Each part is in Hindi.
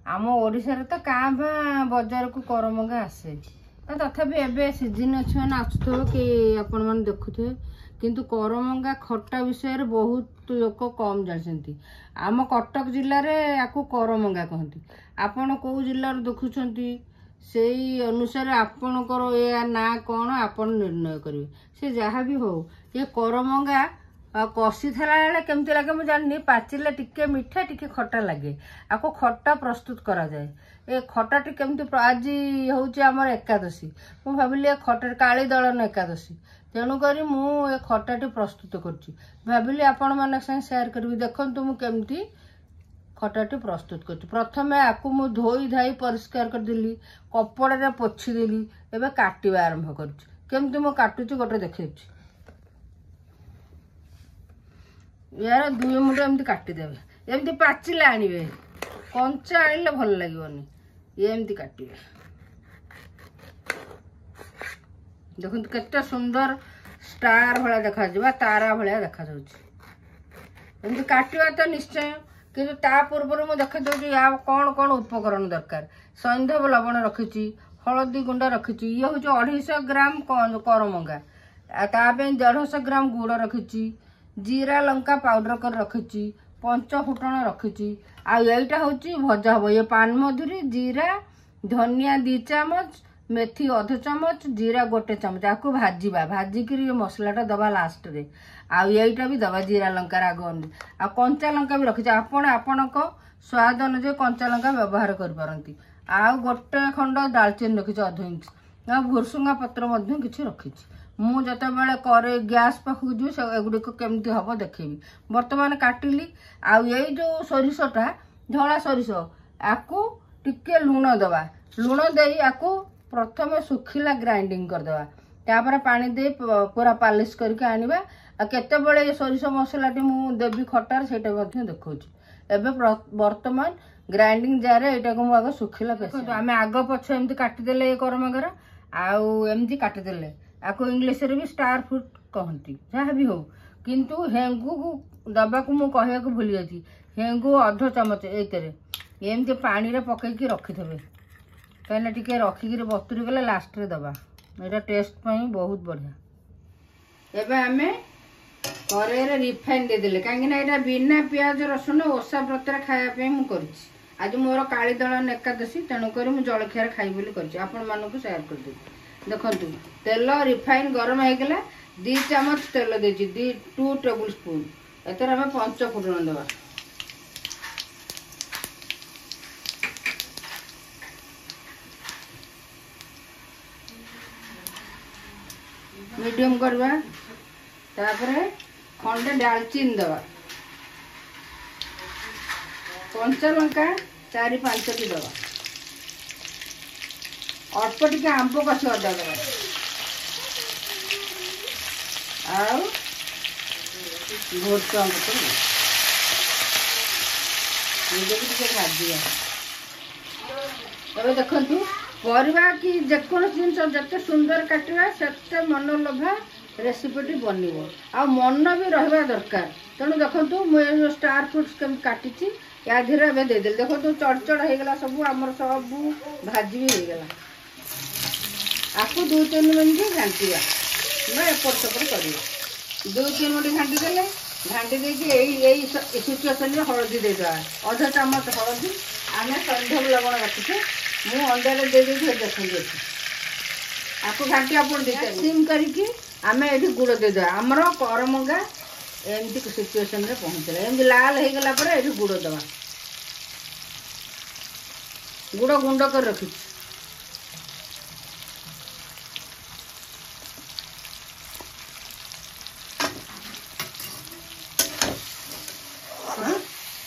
आम ओडिशा तो काँ भा बजार को करमंगा आसे तथापि एबे सीजन अच्छे मैंने आसुव कि आपण मैंने देखुए किंतु करमंगा खट्टा विषय रे बहुत लोक कम जानते। आम कटक जिले में या करमंगा कहती। आपण कौ जिलार देखुंट से अनुसार आपणकर या ना कौन आपण निर्णय करेंगे से जहाँ भी हो। ये करमंगा कषि था केमती लगे मुझे जानी पाचिले टिके मिठा टिके खट्टा लगे आपको खट्टा प्रस्तुत करा जाए। ए खट्टाटी केमती आज हूँ आमर एकादशी मु भाविली खट्टा काली दलन एकादशी तेणुक मु खट्टाटी प्रस्तुत करी आपण मान सेयार करी। देखु मु केमती खट्टाटी प्रस्तुत कर प्रथम आपको मु धोई धाई परिष्कार करदेली कपड़ा पोछीदेली एवं काटा आरंभ करमती मु काटुची गोटे देखे यार 2 मुंड एमती काटिदेवे एमती पाचिला आनिबे कंचा आनिले भल लगिवनी एमती काटिबे। देखो केते सुंदर स्टार भला देखा जिबा तारा भला देखा जाउची एमती काटिबा तो निश्चय किंतु ता पूर्व मु देखा दउची या कोन कोन उपकरण दरकार। सैंधव लवण रखिची हळदी गुंड रखिची ये हूँ 250 ग्राम करमंगा ता 150 ग्राम गुड़ रखिची जीरा लंका पाउडर कर रखिची 5 फुटण रखिची आईटा हूँ भजा हम ये पान मधुरी जीरा धनिया 2 चामच मेथी अध चामच जीरा 1 चामच आपको भाजवा भाजिक मसलाटा दबा लास्ट रे आईटा भी दबा जीरा लंका राग आ कंचा लंका भी रखी आपण स्वाद अनुसार कंचा लंका व्यवहार करपारती आ गोटे खंड दालचीनी रखी अध इंच आ भुरसुंगा पत्र कि रखी मु जते बेले करे गैस पाखु जी एगुड़िक केमती हम देखेबी। बर्तमान काटिली आई जो सोरिषटा धला सोरिष आपको टिके लुण दबा लुण दे आपको प्रथम सुखिला ग्राइंडिंग करदेवा तापर पानी दे पूरा पालिश करके आनिबा केते बेले सोरिष मसलाटी मु देवी खटार सेटा देखौची एबे वर्तमान ग्राइंडिंग जार एटा को आग सुखिला पेस्ट आम आग पछ एमती काटिदेले करमंगार आउ एमती काटिदेले आपको इंग्लिश रे भी स्टार फ्रूट कहती जहाँ भी हो किंतु हेंगू को दबा को मु कहया को भूली जाती हेंगू अध चामच एमती पानी रे पकईकी रखिथे कहीं टिके रखिक बतुरी गले लास्ट रे दबा यहाँ टेस्ट पाई बहुत बढ़िया। एबे आमे करे रिफाइन देदेले कहीं यहाँ बिना पियाज रसुण ओषा व्रत खायापी मुझे आज मोर काली दलन एकादशी तेणुक मुझे जलखिया खाई बोली कर आपण मानक सेयार करदेवी। देखु तेल रिफाइन गरम होगला 2 चामच तेल देची 2 टेबुल स्पून एतर आम 5 फुटण दबा मीडियम करवा तापरे खंडे दालचीनी दबा कंचा लंका 4-5 टी दबा अल्प टिके आंब कषि अदा दबा आउ भोट भाजिया। अब देखु परिवा कि जेको जिन जिते सुंदर काटा से मनोलोभा रेसिपीटी बनब आ मन भी रहा दरकार तेणु देखु मुझे स्टार फ्रूट्स केम काटी या धीरे देदेली देखो चढ़चढ़ होगला सब आमर सब भाजी भी होगला आपको 2-3 मिनट घाटिया ना एपट सेपट कर 2-3 मिनट घाटी देले घाटी देखिए सिचुएसन हलदी देदेवा अध चामच हलदी आम सैंधव लवण रखीचे मु अंडा दे देखिए आपको घाटी आप सिम करके आम ये गुड़ देदेवा आमर करमंगा एमती सिचुएसन पहुँचला एमती लाल होगला ये गुड़ दबा गुड़ गुंड कर रखी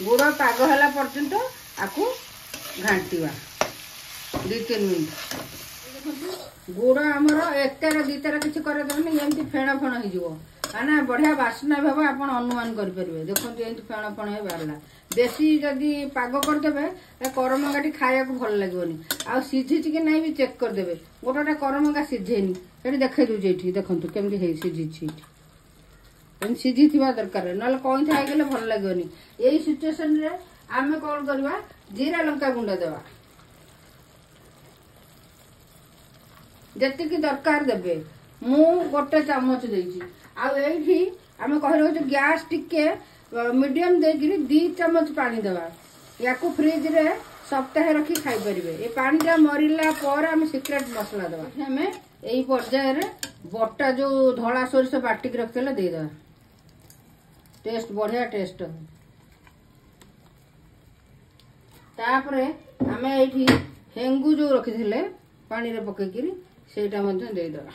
गुड़ पाग है पर्यंत आपको घाटिवा 2-3 मिनट गुड़ आमर एतार 2तार किसी करदेनि एमती फेण फेण हो बढ़िया बास्ना भाव आप अनुमान करेंगे। देखो एमती फेण फेण बाहरला बेसी जदि पाग करदे करमंगाटी खाया भल लगे आ सीझी कि नहीं भी चेक करदे गोटे करमंगा सीझेनी ये देखे दूचे ये देखो केमती सीझी सीझी दरकार ना कईठा गले भल लगे यही सिचुएसन आम कौन करवा जीरा लंका गुंड देवा जी दरकार देवे मु गोटे चामच देती आई आम कह गैस टिके मीडियम देकर 2 चामच पानी देवा या फ्रिज रे सप्ताह रखी खाई परिबे। ए पानीटा मरिला पर आम सिक्रेट मसला देवा आम यही पर्यायर बटा जो धला सोरिष बाटिक रखते देदेवा टेस्ट बढ़िया टेस्ट तापरे आम ये हेंगू जो रखी पानी रे पकईकरी सेटा देदेवा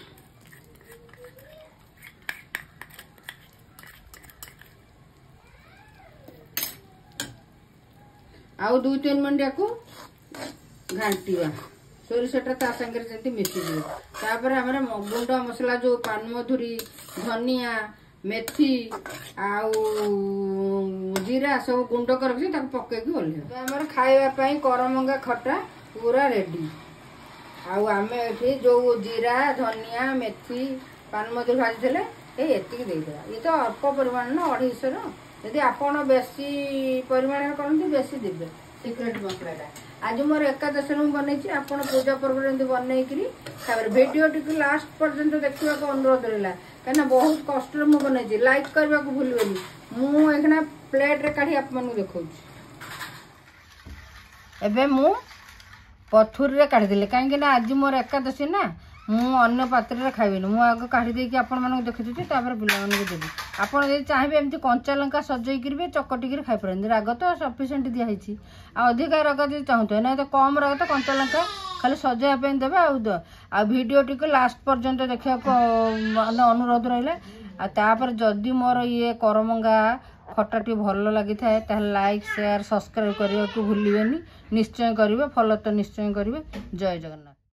आउ 2-3 मिनट को घांटा सोरिषटा ता संगे जमी मिसीजी तापर आम गुंड मसला जो पान मधुरी धनिया मेथी आउ जीरा सब गुंड कर पकईकी ओल्हे आम खावाई करमंगा खटा पूरा रेडी आम ये जो जीरा धनिया मेथी पान मधुरी भाजी एतिक देदेवा ये तो अल्प परिमाण ना 250 यदि आपण बेसी परिमाण करते बेसी देवे सिक्रेट मसलाटा आज मोर एकादशी में बनई आप पूजा पर्व बनईकरी खावे भिडियो टी लास्ट पर्यंत देखा अनुरोध रहा कहीं बहुत कष्ट मुझे बनई लाइक करने को भूलबेनी मुझे प्लेट रे काढ़ी आप देखा एबे मु पथुरी रे काढ़ी कहीं आज मोर एकादशी ना मुझे पात्र खाइबेनि मु आग काढ़ी देकी आपण मानक देखि दूची तापर पिला मानक देबी आपण जे चाहेबे एमती कंचा लंका सजई करबे चकटी कर खाइ परंदी राग तो सफिशिएंट दिया हिची आ अधिक राग जे चाहतो ना तो कम राग तो कंचा लंका खाली सजाया पे देबे आ वीडियो टी को लास्ट पर्यंत देखा अनुरोध रहा आ तापर जदि मोर ये करमंगा खटाटी भल लगी थाए ताहले लाइक शेयर सब्सक्राइब करने को भूलिबेनि निश्चय करिवे फॉलो तो निश्चय करिवे। जय जगन्नाथ।